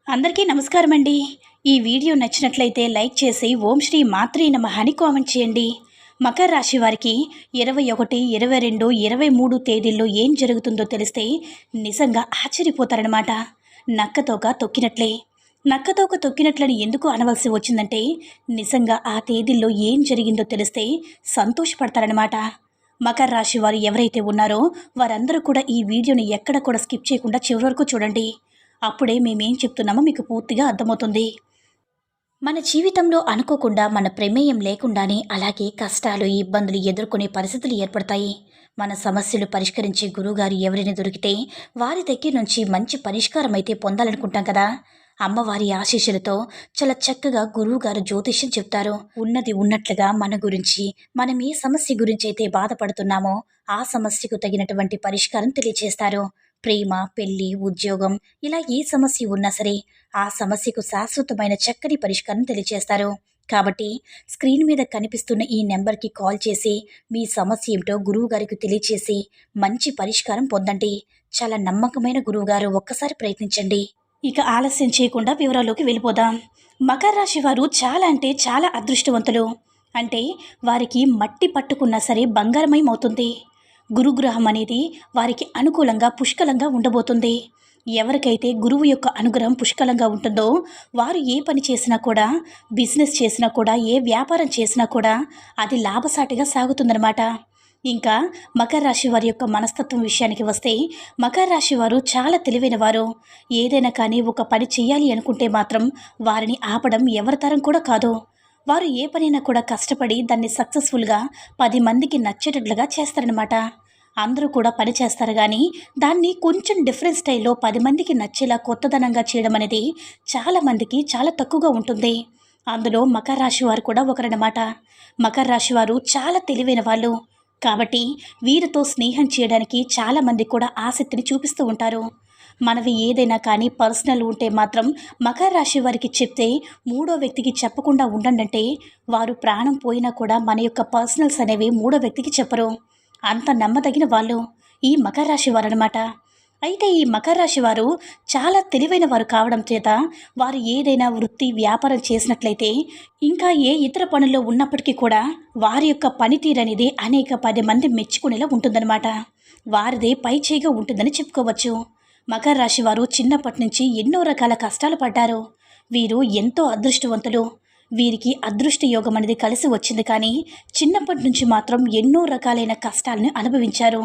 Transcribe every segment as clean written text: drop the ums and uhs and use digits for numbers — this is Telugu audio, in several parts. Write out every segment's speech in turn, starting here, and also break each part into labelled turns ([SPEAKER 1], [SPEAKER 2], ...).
[SPEAKER 1] అందరికీ నమస్కారం అండి. ఈ వీడియో నచ్చినట్లయితే లైక్ చేసి ఓం శ్రీ మాత్రే నమః అని కామెంట్ చేయండి. మకర రాశి వారికి 21, 22, 23 తేదీల్లో ఏం జరుగుతుందో తెలిస్తే నిజంగా ఆశ్చర్యపోతారనమాట. నక్కతోక తొక్కినట్లే. నక్కతోక తొక్కినట్లని ఎందుకు అనవలసి వచ్చిందంటే నిజంగా ఆ తేదీల్లో ఏం జరిగిందో తెలిస్తే సంతోషపడతారనమాట. మకర రాశి వారు ఎవరైతే ఉన్నారో వారందరూ కూడా ఈ వీడియోని ఎక్కడ కూడా స్కిప్ చేయకుండా చివరి వరకు చూడండి. అప్పుడే మేమేం చెప్తున్నామో మీకు పూర్తిగా అర్థమవుతుంది. మన జీవితంలో అనుకోకుండా మన ప్రమేయం లేకుండానే అలాగే కష్టాలు ఇబ్బందులు ఎదుర్కొనే పరిస్థితులు ఏర్పడతాయి. మన సమస్యలు పరిష్కరించే గురువుగారు ఎవరైనా దొరికితే వారి దగ్గర నుంచి మంచి పరిష్కారం అయితే పొందాలనుకుంటాం కదా. అమ్మవారి ఆశీస్సులతో చాలా చక్కగా గురువుగారు జ్యోతిష్యం చెప్తారు. ఉన్నది ఉన్నట్లుగా మన గురించి, మనం ఏ సమస్య గురించి అయితే బాధపడుతున్నామో ఆ సమస్యకు తగినటువంటి పరిష్కారం తెలియజేస్తారు. ప్రేమ, పెళ్లి, ఉద్యోగం ఇలా ఏ సమస్య ఉన్నా సరే ఆ సమస్యకు శాశ్వతమైన చక్కని పరిష్కారం తెలియజేస్తారు. కాబట్టి స్క్రీన్ మీద కనిపిస్తున్న ఈ నెంబర్కి కాల్ చేసి మీ సమస్య ఏమిటో గురువుగారికి తెలియచేసి మంచి పరిష్కారం పొందండి. చాలా నమ్మకమైన గురువుగారు, ఒక్కసారి ప్రయత్నించండి. ఇక ఆలస్యం చేయకుండా వివరాల్లోకి వెళ్ళిపోదాం. మకర రాశి వారు చాలా అంటే చాలా అదృష్టవంతులు. అంటే వారికి మట్టి పట్టుకున్నా సరే బంగారమయమవుతుంది. గురుగ్రహం అనేది వారికి అనుకూలంగా పుష్కలంగా ఉండబోతుంది. ఎవరికైతే గురువు యొక్క అనుగ్రహం పుష్కలంగా ఉంటుందో వారు ఏ పని చేసినా కూడా, బిజినెస్ చేసినా కూడా, ఏ వ్యాపారం చేసినా కూడా అది లాభసాటిగా సాగుతుందన్నమాట. ఇంకా మకర రాశి వారి యొక్క మనస్తత్వం విషయానికి వస్తే మకర రాశి వారు చాలా తెలివైన వారు. ఏదైనా కానీ ఒక పని చేయాలి అనుకుంటే మాత్రం వారిని ఆపడం ఎవరి తరం కూడా కాదు. వారు ఏ పనైనా కూడా కష్టపడి దాన్ని సక్సెస్ఫుల్గా 10 మందికి నచ్చేటట్లుగా చేస్తారనమాట. అందరూ కూడా పని చేస్తారు కానీ దాన్ని కొంచెం డిఫరెంట్ స్టైల్లో 10 మందికి నచ్చేలా కొత్తదనంగా చేయడం అనేది చాలామందికి చాలా తక్కువగా ఉంటుంది. అందులో మకర రాశి వారు కూడా ఒకరన్నమాట. మకర రాశి వారు చాలా తెలివైన వాళ్ళు. కాబట్టి వీరితో స్నేహం చేయడానికి చాలామంది కూడా ఆసక్తిని చూపిస్తూ ఉంటారు. మనవి ఏదైనా కానీ పర్సనల్ ఉంటే మాత్రం మకర రాశి వారికి చెప్తే మూడో వ్యక్తికి చెప్పకుండా ఉండండి. వారు ప్రాణం పోయినా కూడా మన యొక్క పర్సనల్స్ అనేవి మూడో వ్యక్తికి చెప్పరు. అంత నమ్మదగిన వాళ్ళు ఈ మకర రాశి వారు అనమాట. అయితే ఈ మకర రాశి వారు చాలా తెలివైన వారు కావడం చేత వారు ఏదైనా వృత్తి వ్యాపారం చేసినట్లయితే ఇంకా ఏ ఇతర పనుల్లో ఉన్నప్పటికీ కూడా వారి యొక్క పనితీరు అనేది అనేక 10 మంది మెచ్చుకునేలా ఉంటుందన్నమాట. వారిదే పై చేయిగా ఉంటుందని చెప్పుకోవచ్చు. మకర రాశి వారు చిన్నప్పటి నుంచి ఎన్నో రకాల కష్టాలు పడ్డారు. వీరు ఎంతో అదృష్టవంతులు. వీరికి అదృష్ట యోగం అనేది కలిసి వచ్చింది కానీ చిన్నప్పటి నుంచి మాత్రం ఎన్నో రకాలైన కష్టాలను అనుభవించారు.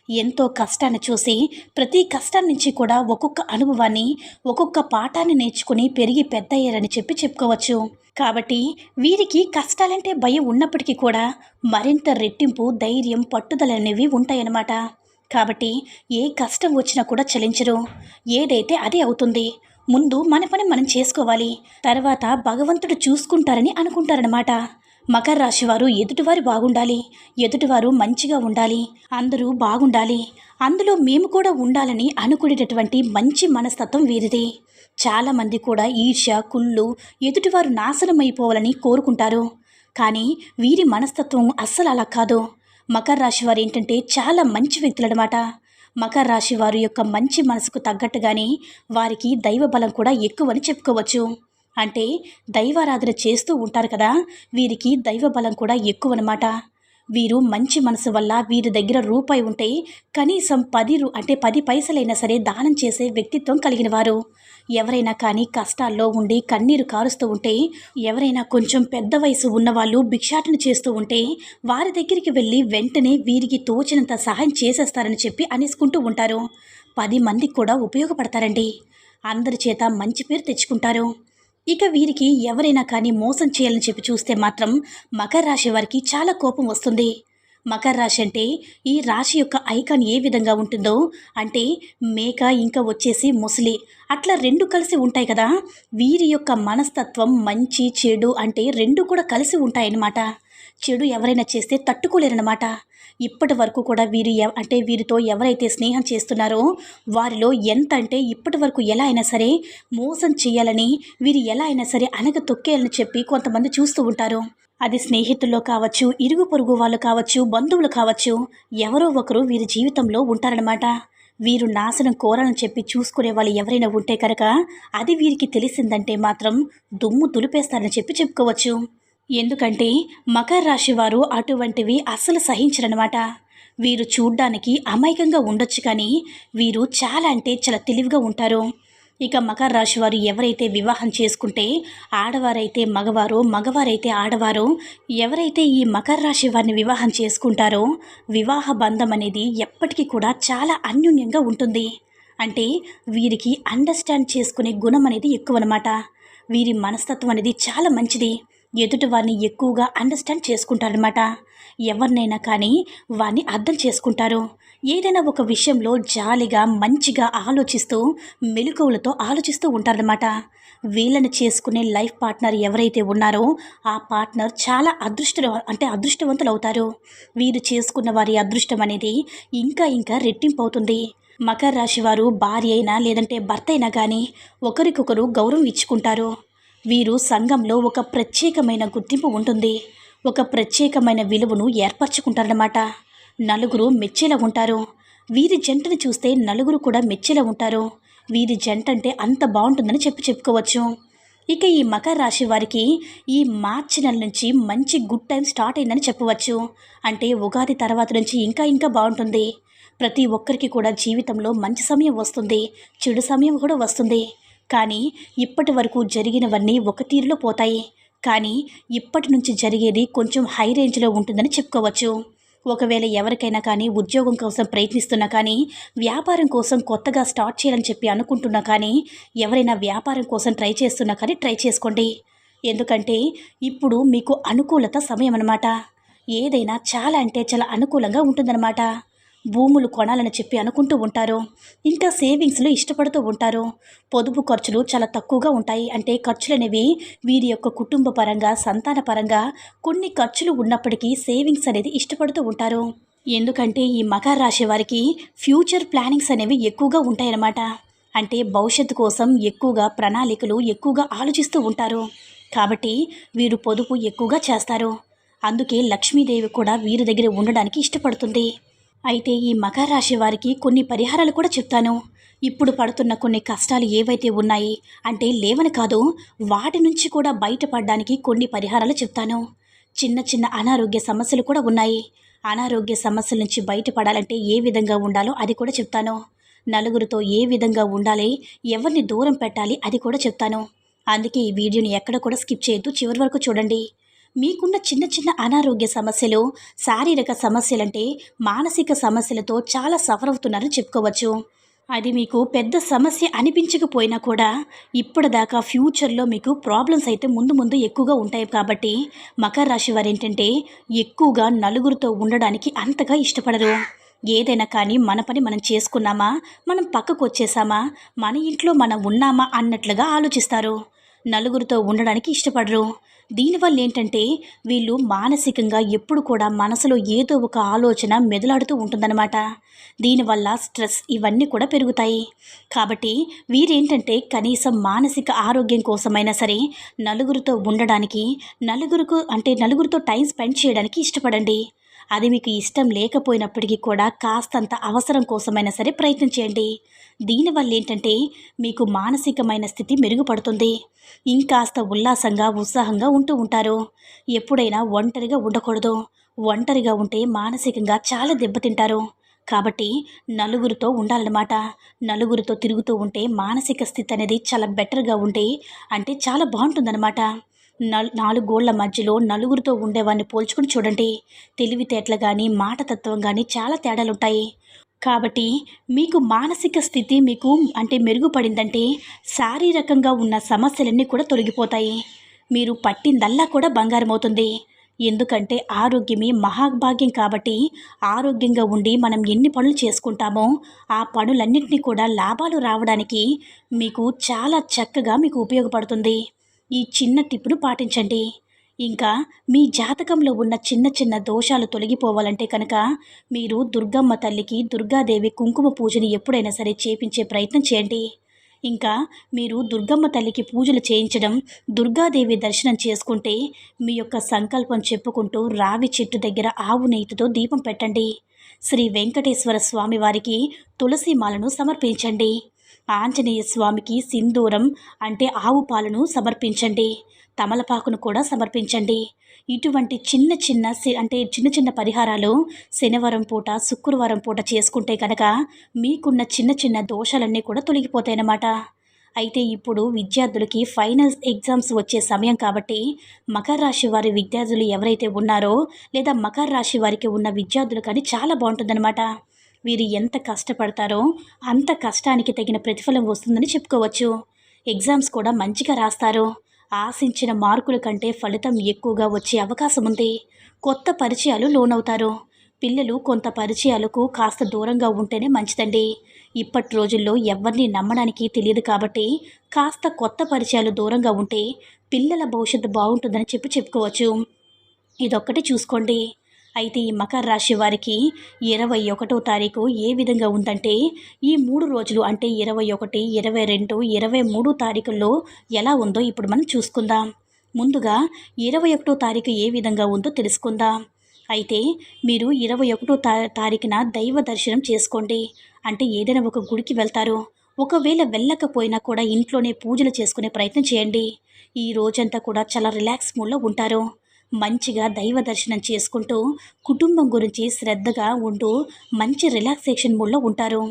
[SPEAKER 1] ఎంతో కష్టాన్ని చూసి ప్రతి కష్టం నుంచి కూడా ఒక్కొక్క అనుభవాన్ని, ఒక్కొక్క పాఠాన్ని నేర్చుకుని పెరిగి పెద్దయ్యారని చెప్పుకోవచ్చు. కాబట్టి వీరికి కష్టాలంటే భయం ఉన్నప్పటికీ కూడా మరింత రెట్టింపు ధైర్యం, పట్టుదల అనేవి ఉంటాయన్నమాట. కాబట్టి ఏ కష్టం వచ్చినా కూడా చలించరు. ఏదైతే అదే అవుతుంది. ముందు మన పని మనం చేసుకోవాలి, తర్వాత భగవంతుడు చూసుకుంటారని అనుకుంటారనమాట. మకర రాశి వారు ఎదుటివారు బాగుండాలి, ఎదుటివారు మంచిగా ఉండాలి, అందరూ బాగుండాలి, అందులో మేము కూడా ఉండాలని అనుకునేటటువంటి మంచి మనస్తత్వం వీరిది. చాలామంది కూడా ఈర్ష్య, కుళ్ళు, ఎదుటివారు నాశనం అయిపోవాలని కోరుకుంటారు. కానీ వీరి మనస్తత్వం అస్సలు అలా కాదు. మకర రాశి వారు ఏంటంటే చాలా మంచి వ్యక్తులన్నమాట. మకర రాశి వారి యొక్క మంచి మనసుకు తగ్గట్టుగానే వారికి దైవ బలం కూడా ఎక్కువని చెప్పుకోవచ్చు. అంటే దైవారాధన చేస్తూ ఉంటారు కదా, వీరికి దైవ బలం కూడా ఎక్కువన్నమాట. వీరు మంచి మనసు వల్ల వీరి దగ్గర రూపాయి ఉంటే కనీసం 10 పైసలైనా సరే దానం చేసే వ్యక్తిత్వం కలిగిన వారు. ఎవరైనా కానీ కష్టాల్లో ఉండి కన్నీరు కారుస్తూ ఉంటే, ఎవరైనా కొంచెం పెద్ద వయసు ఉన్నవాళ్ళు భిక్షాటన చేస్తూ ఉంటే వారి దగ్గరికి వెళ్ళి వెంటనే వీరికి తోచినంత సహాయం చేసేస్తారని చెప్పి అనేసుకుంటూ ఉంటారు. 10 మందికి కూడా ఉపయోగపడతారండి. అందరి చేత మంచి పేరు తెచ్చుకుంటారు. ఇక వీరికి ఎవరైనా కానీ మోసం చేయాలని చెప్పి చూస్తే మాత్రం మకర రాశి వారికి చాలా కోపం వస్తుంది. మకర రాశి అంటే ఈ రాశి యొక్క ఐకాన్ ఏ విధంగా ఉంటుందో అంటే మేక ఇంకా వచ్చేసి ముసలి అట్లా 2 కలిసి ఉంటాయి కదా. వీరి యొక్క మనస్తత్వం మంచి చెడు అంటే 2 కూడా కలిసి ఉంటాయన్నమాట. చెడు ఎవరైనా చేస్తే తట్టుకోలేరన్నమాట. ఇప్పటి వరకు కూడా వీరితో ఎవరైతే స్నేహం చేస్తున్నారో వారిలో ఎంత అంటే ఇప్పటి వరకు ఎలా అయినా సరే మోసం చేయాలని, వీరు ఎలా అయినా సరే అనగ తొక్కేయాలని చెప్పి కొంతమంది చూస్తూ ఉంటారు. అది స్నేహితుల్లో కావచ్చు, ఇరుగు పొరుగు వాళ్ళు కావచ్చు, బంధువులు కావచ్చు, ఎవరో ఒకరు వీరి జీవితంలో ఉంటారనమాట. వీరు నాశనం కోరాలని చెప్పి చూసుకునే వాళ్ళు ఎవరైనా ఉంటే కనుక అది వీరికి తెలిసిందంటే మాత్రం దుమ్ము దులిపేస్తారని చెప్పి చెప్పుకోవచ్చు. ఎందుకంటే మకర రాశి వారు అటువంటివి అస్సలు సహించరనమాట. వీరు చూడ్డానికి అమాయకంగా ఉండొచ్చు కానీ వీరు చాలా అంటే చాలా తెలివిగా ఉంటారు. ఇక మకర రాశి వారు ఎవరైతే వివాహం చేసుకుంటే ఆడవారైతే మగవారు, మగవారైతే ఆడవారు ఎవరైతే ఈ మకర రాశి వారిని వివాహం చేసుకుంటారో వివాహ బంధం అనేది ఎప్పటికీ కూడా చాలా అన్యోన్యంగా ఉంటుంది. అంటే వీరికి అండర్స్టాండ్ చేసుకునే గుణం అనేది ఎక్కువనమాట. వీరి మనస్తత్వం అనేది చాలా మంచిది. ఎదుటి వారిని ఎక్కువగా అండర్స్టాండ్ చేసుకుంటారనమాట. ఎవరినైనా కానీ వారిని అర్థం చేసుకుంటారు. ఏదైనా ఒక విషయంలో జాలిగా మంచిగా ఆలోచిస్తూ మెలకువలతో ఆలోచిస్తూ ఉంటారనమాట. వీళ్ళని చేసుకునే లైఫ్ పార్ట్నర్ ఎవరైతే ఉన్నారో ఆ పార్ట్నర్ చాలా అదృష్టవంతులు అవుతారు. వీరు చేసుకున్న వారి అదృష్టం అనేది ఇంకా ఇంకా రెట్టింపు అవుతుంది. మకర రాశి వారు భార్య అయినా లేదంటే భర్త అయినా కానీ ఒకరికొకరు గౌరవం ఇచ్చుకుంటారు. వీరు సంఘంలో ఒక ప్రత్యేకమైన గుర్తింపు ఉంటుంది. ఒక ప్రత్యేకమైన విలువను ఏర్పరచుకుంటారన్నమాట. నలుగురు మెచ్చేలా ఉంటారు. వీరి జంటను చూస్తే నలుగురు కూడా మెచ్చేలా ఉంటారు. వీరి జంట అంటే అంత బాగుంటుందని చెప్పుకోవచ్చు. ఇక ఈ మకర రాశి వారికి ఈ మార్చి నెల నుంచి మంచి గుడ్ టైం స్టార్ట్ అయిందని చెప్పవచ్చు. అంటే ఉగాది తర్వాత నుంచి ఇంకా ఇంకా బాగుంటుంది. ప్రతి ఒక్కరికి కూడా జీవితంలో మంచి సమయం వస్తుంది, చెడు సమయం కూడా వస్తుంది. కానీ ఇప్పటి వరకు జరిగినవన్నీ ఒక తీరులో పోతాయి. కానీ ఇప్పటి నుంచి జరిగేది కొంచెం హై రేంజ్లో ఉంటుందని చెప్పుకోవచ్చు. ఒకవేళ ఎవరికైనా కానీ ఉద్యోగం కోసం ప్రయత్నిస్తున్నా కానీ వ్యాపారం కోసం కొత్తగా స్టార్ట్ చేయాలని చెప్పి అనుకుంటున్నా కానీ ఎవరైనా వ్యాపారం కోసం ట్రై చేస్తున్నా కానీ ట్రై చేసుకోండి. ఎందుకంటే ఇప్పుడు మీకు అనుకూలత సమయం అన్నమాట. ఏదైనా చాలా అంటే చాలా అనుకూలంగా ఉంటుందన్నమాట. భూములు కొనాలని చెప్పి అనుకుంటూ ఉంటారు. ఇంకా సేవింగ్స్లో ఇష్టపడుతూ ఉంటారు. పొదుపు ఖర్చులు చాలా తక్కువగా ఉంటాయి. అంటే ఖర్చులు అనేవి వీరి యొక్క కుటుంబ పరంగా సంతాన పరంగా కొన్ని ఖర్చులు ఉన్నప్పటికీ సేవింగ్స్ అనేది ఇష్టపడుతూ ఉంటారు. ఎందుకంటే ఈ మకర రాశి వారికి ఫ్యూచర్ ప్లానింగ్స్ అనేవి ఎక్కువగా ఉంటాయన్నమాట. అంటే భవిష్యత్తు కోసం ఎక్కువగా ప్రణాళికలు ఎక్కువగా ఆలోచిస్తూ ఉంటారు. కాబట్టి వీరు పొదుపు ఎక్కువగా చేస్తారు. అందుకే లక్ష్మీదేవి కూడా వీరి దగ్గర ఉండడానికి ఇష్టపడుతుంది. అయితే ఈ మకర రాశి వారికి కొన్ని పరిహారాలు కూడా చెప్తాను. ఇప్పుడు పడుతున్న కొన్ని కష్టాలు ఏవైతే ఉన్నాయి అంటే లేవని కాదు, వాటి నుంచి కూడా బయటపడడానికి కొన్ని పరిహారాలు చెప్తాను. చిన్న చిన్న అనారోగ్య సమస్యలు కూడా ఉన్నాయి. అనారోగ్య సమస్యల నుంచి బయటపడాలంటే ఏ విధంగా ఉండాలో అది కూడా చెప్తాను. నలుగురితో ఏ విధంగా ఉండాలి, ఎవరిని దూరం పెట్టాలి అది కూడా చెప్తాను. అందుకే ఈ వీడియోని ఎక్కడ కూడా స్కిప్ చేయొద్దు, చివరి వరకు చూడండి. మీకున్న చిన్న చిన్న అనారోగ్య సమస్యలు, శారీరక సమస్యలంటే మానసిక సమస్యలతో చాలా సఫర్ అవుతున్నారని చెప్పుకోవచ్చు. అది మీకు పెద్ద సమస్య అనిపించకపోయినా కూడా ఇప్పటిదాకా ఫ్యూచర్లో మీకు ప్రాబ్లమ్స్ అయితే ముందు ముందు ఎక్కువగా ఉంటాయి. కాబట్టి మకర రాశి వారు ఏంటంటే ఎక్కువగా నలుగురితో ఉండడానికి అంతగా ఇష్టపడరు. ఏదైనా కానీ మన పని మనం చేసుకున్నామా, మనం పక్కకు వచ్చేసామా, మన ఇంట్లో మనం ఉన్నామా అన్నట్లుగా ఆలోచిస్తారు. నలుగురితో ఉండడానికి ఇష్టపడరు. దీనివల్ల ఏంటంటే వీళ్ళు మానసికంగా ఎప్పుడు కూడా మనసులో ఏదో ఒక ఆలోచన మెదలాడుతూ ఉంటుందన్నమాట. దీనివల్ల స్ట్రెస్ ఇవన్నీ కూడా పెరుగుతాయి. కాబట్టి వీరేంటంటే కనీసం మానసిక ఆరోగ్యం కోసమైనా సరే నలుగురితో ఉండడానికి, నలుగురితో టైం స్పెండ్ చేయడానికి ఇష్టపడండి. అది మీకు ఇష్టం లేకపోయినప్పటికీ కూడా కాస్తంత అవసరం కోసమైనా సరే ప్రయత్నం చేయండి. దీనివల్ల ఏంటంటే మీకు మానసికమైన స్థితి మెరుగుపడుతుంది. ఇంకాస్త ఉల్లాసంగా ఉత్సాహంగా ఉంటూ ఉంటారు. ఎప్పుడైనా ఒంటరిగా ఉండకూడదు. ఒంటరిగా ఉంటే మానసికంగా చాలా దెబ్బతింటారు. కాబట్టి నలుగురితో ఉండాలన్నమాట. నలుగురితో తిరుగుతూ ఉంటే మానసిక స్థితి అనేది చాలా బెటర్గా ఉంటే అంటే చాలా బాగుంటుందన్నమాట. నాలుగు గోళ్ల మధ్యలో నలుగురితో ఉండేవాడిని పోల్చుకుని చూడండి. తెలివితేటలు కానీ మాటతత్వం కానీ చాలా తేడాలుంటాయి. కాబట్టి మీకు మానసిక స్థితి మీకు మెరుగుపడిందంటే శారీరకంగా ఉన్న సమస్యలన్నీ కూడా తొలగిపోతాయి. మీరు పట్టిందల్లా కూడా బంగారం అవుతుంది. ఎందుకంటే ఆరోగ్యమే మహాభాగ్యం. కాబట్టి ఆరోగ్యంగా ఉండి మనం ఎన్ని పనులు చేసుకుంటామో ఆ పనులన్నింటినీ కూడా లాభాలు రావడానికి మీకు చాలా చక్కగా మీకు ఉపయోగపడుతుంది. ఈ చిన్న టిప్ను పాటించండి. ఇంకా మీ జాతకంలో ఉన్న చిన్న చిన్న దోషాలు తొలగిపోవాలంటే కనుక మీరు దుర్గమ్మ తల్లికి, దుర్గాదేవి కుంకుమ పూజని ఎప్పుడైనా సరే చేపించే ప్రయత్నం చేయండి. ఇంకా మీరు దుర్గమ్మ తల్లికి పూజలు చేయించడం, దుర్గాదేవి దర్శనం చేసుకుంటే మీ యొక్క సంకల్పం చెప్పుకుంటూ రావి చెట్టు దగ్గర ఆవు నెయ్యితో దీపం పెట్టండి. శ్రీ వెంకటేశ్వర స్వామి వారికి తులసి మాలను సమర్పించండి. ఆంజనేయ స్వామికి సింధూరం అంటే ఆవు పాలను సమర్పించండి. తమలపాకును కూడా సమర్పించండి. ఇటువంటి చిన్న చిన్న చిన్న చిన్న పరిహారాలు శనివారం పూట, శుక్రవారం పూట చేసుకుంటే కనుక మీకున్న చిన్న చిన్న దోషాలన్నీ కూడా తొలగిపోతాయన్నమాట. అయితే ఇప్పుడు విద్యార్థులకి ఫైనల్స్ ఎగ్జామ్స్ వచ్చే సమయం కాబట్టి మకర రాశి వారి విద్యార్థులు ఎవరైతే ఉన్నారో లేదా మకర రాశి వారికి ఉన్న విద్యార్థులు కానీ చాలా బాగుంటుందన్నమాట. వీరు ఎంత కష్టపడతారో అంత కష్టానికి తగిన ప్రతిఫలం వస్తుందని చెప్పుకోవచ్చు. ఎగ్జామ్స్ కూడా మంచిగా రాస్తారు. ఆశించిన మార్కుల కంటే ఫలితం ఎక్కువగా వచ్చే అవకాశం ఉంది. కొత్త పరిచయాలు లోనవుతారు. పిల్లలు కొంత పరిచయాలకు కాస్త దూరంగా ఉంటేనే మంచిదండి. ఇప్పటి రోజుల్లో ఎవరిని నమ్మడానికి తెలియదు కాబట్టి కాస్త కొత్త పరిచయాలు దూరంగా ఉంటే పిల్లల భవిష్యత్తు బాగుంటుందని చెప్పుకోవచ్చు. ఇదొక్కటి చూసుకోండి. అయితే ఈ మకర రాశి వారికి 21వ తారీఖు ఏ విధంగా ఉందంటే ఈ 3 రోజులు అంటే 21, 22, 23 తారీఖుల్లో ఎలా ఉందో ఇప్పుడు మనం చూసుకుందాం. ముందుగా 21వ తారీఖు ఏ విధంగా ఉందో తెలుసుకుందాం. అయితే మీరు 21వ తారీఖున దైవ దర్శనం చేసుకోండి. అంటే ఏదైనా ఒక గుడికి వెళ్తారు. ఒకవేళ వెళ్ళకపోయినా కూడా ఇంట్లోనే పూజలు చేసుకునే ప్రయత్నం చేయండి. ఈ రోజంతా కూడా చాలా రిలాక్స్ మూడ్లో ఉంటారు. మంచిగా దైవ దర్శనం చేసుకుంటూ కుటుంబం గురించి శ్రద్ధగా ఉంటూ మంచి రిలాక్సేషన్ మూడ్లో ఉంటారు.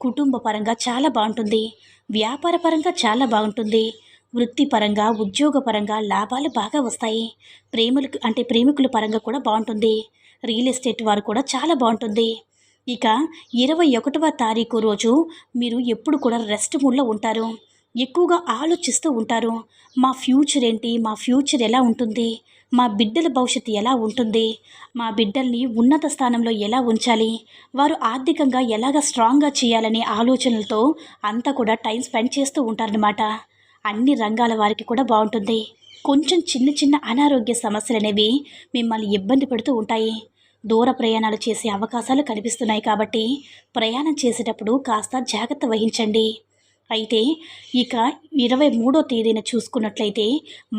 [SPEAKER 1] కుటుంబ పరంగా చాలా బాగుంటుంది. వ్యాపార పరంగా చాలా బాగుంటుంది. వృత్తిపరంగా ఉద్యోగపరంగా లాభాలు బాగా వస్తాయి. ప్రేమికుల పరంగా కూడా బాగుంటుంది. రియల్ ఎస్టేట్ వారు కూడా చాలా బాగుంటుంది. ఇక 21వ తారీఖు రోజు మీరు ఎప్పుడు కూడా రెస్ట్ మూడ్లో ఉంటారు. ఎక్కువగా ఆలోచిస్తూ ఉంటారు. మా ఫ్యూచర్ ఏంటి, మా ఫ్యూచర్ ఎలా ఉంటుంది, మా బిడ్డల భవిష్యత్తు ఎలా ఉంటుంది, మా బిడ్డల్ని ఉన్నత స్థానంలో ఎలా ఉంచాలి, వారు ఆర్థికంగా ఎలాగ స్ట్రాంగ్గా చేయాలనే ఆలోచనలతో అంతా కూడా టైం స్పెండ్ చేస్తూ ఉంటారనమాట. అన్ని రంగాల వారికి కూడా బాగుంటుంది. కొంచెం చిన్న చిన్న అనారోగ్య సమస్యలు అనేవి మిమ్మల్ని ఇబ్బంది పెడుతూ ఉంటాయి. దూర ప్రయాణాలు చేసే అవకాశాలు కనిపిస్తున్నాయి కాబట్టి ప్రయాణం చేసేటప్పుడు కాస్త జాగ్రత్త వహించండి. అయితే ఇక 23వ తేదీన చూసుకున్నట్లయితే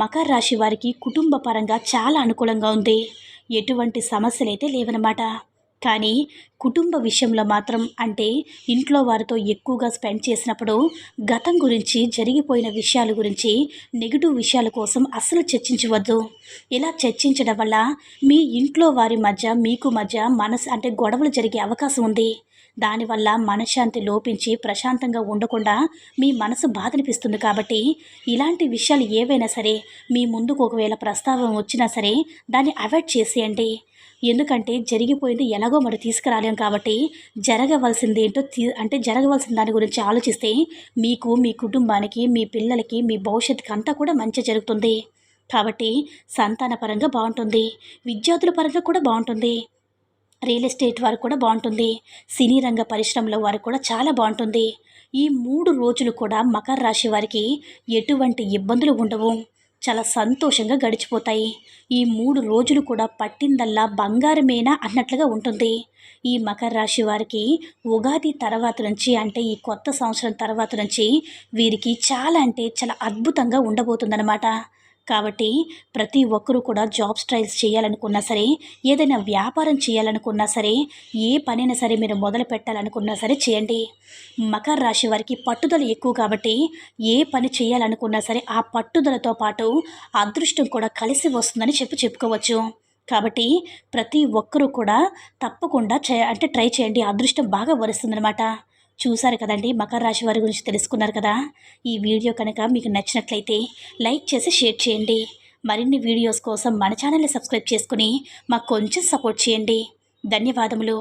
[SPEAKER 1] మకర రాశి వారికి కుటుంబ పరంగా చాలా అనుకూలంగా ఉంది. ఎటువంటి సమస్యలైతే లేవన్నమాట. కానీ కుటుంబ విషయంలో మాత్రం అంటే ఇంట్లో వారితో ఎక్కువగా స్పెండ్ చేసినప్పుడు గతం గురించి, జరిగిపోయిన విషయాల గురించి, నెగిటివ్ విషయాల కోసం అస్సలు చర్చించవద్దు. ఇలా చర్చించడం వల్ల మీ ఇంట్లో వారి మధ్య మీకు మధ్య గొడవలు జరిగే అవకాశం ఉంది. దానివల్ల మనశ్శాంతి లోపించి ప్రశాంతంగా ఉండకుండా మీ మనసు బాధనిపిస్తుంది. కాబట్టి ఇలాంటి విషయాలు ఏవైనా సరే మీ ముందుకు ఒకవేళ ప్రస్తావన వచ్చినా సరే దాన్ని అవాయిడ్ చేసేయండి. ఎందుకంటే జరిగిపోయింది ఎలాగో మరి తీసుకురాలేం కాబట్టి జరగవలసింది ఏంటో జరగవలసిన దాని గురించి ఆలోచిస్తే మీకు, మీ కుటుంబానికి, మీ పిల్లలకి, మీ భవిష్యత్తుకి అంతా కూడా మంచి జరుగుతుంది. కాబట్టి సంతాన పరంగా బాగుంటుంది. విద్యార్థుల పరంగా కూడా బాగుంటుంది. రియల్ ఎస్టేట్ వారు కూడా బాగుంటుంది. సినీ రంగ పరిశ్రమలో వారు కూడా చాలా బాగుంటుంది. ఈ 3 రోజులు కూడా మకర రాశి వారికి ఎటువంటి ఇబ్బందులు ఉండవు. చాలా సంతోషంగా గడిచిపోతాయి. ఈ 3 రోజులు కూడా పట్టిందల్లా బంగారమేనా అన్నట్లుగా ఉంటుంది. ఈ మకర రాశి వారికి ఉగాది తర్వాత నుంచి అంటే ఈ కొత్త సంవత్సరం తర్వాత నుంచి వీరికి చాలా చాలా అద్భుతంగా ఉండబోతుందన్నమాట. కాబట్టి ప్రతి ఒక్కరూ కూడా జాబ్స్ ట్రయల్స్ చేయాలనుకున్నా సరే, ఏదైనా వ్యాపారం చేయాలనుకున్నా సరే, ఏ పనైనా సరే మీరు మొదలు పెట్టాలనుకున్నా సరే చేయండి. మకర రాశి వారికి పట్టుదల ఎక్కువ కాబట్టి ఏ పని చేయాలనుకున్నా సరే ఆ పట్టుదలతో పాటు అదృష్టం కూడా కలిసి వస్తుందని చెప్పుకోవచ్చు. కాబట్టి ప్రతి ఒక్కరూ కూడా తప్పకుండా ట్రై చేయండి. అదృష్టం బాగా వరుస్తుందన్నమాట. చూసారు కదండి, మకర రాశి వారి గురించి తెలుసుకున్నారు కదా. ఈ వీడియో కనుక మీకు నచ్చినట్లయితే లైక్ చేసి షేర్ చేయండి. మరిన్ని వీడియోస్ కోసం మన ఛానల్ని సబ్స్క్రైబ్ చేసుకుని మాకు కొంచెం సపోర్ట్ చేయండి. ధన్యవాదములు.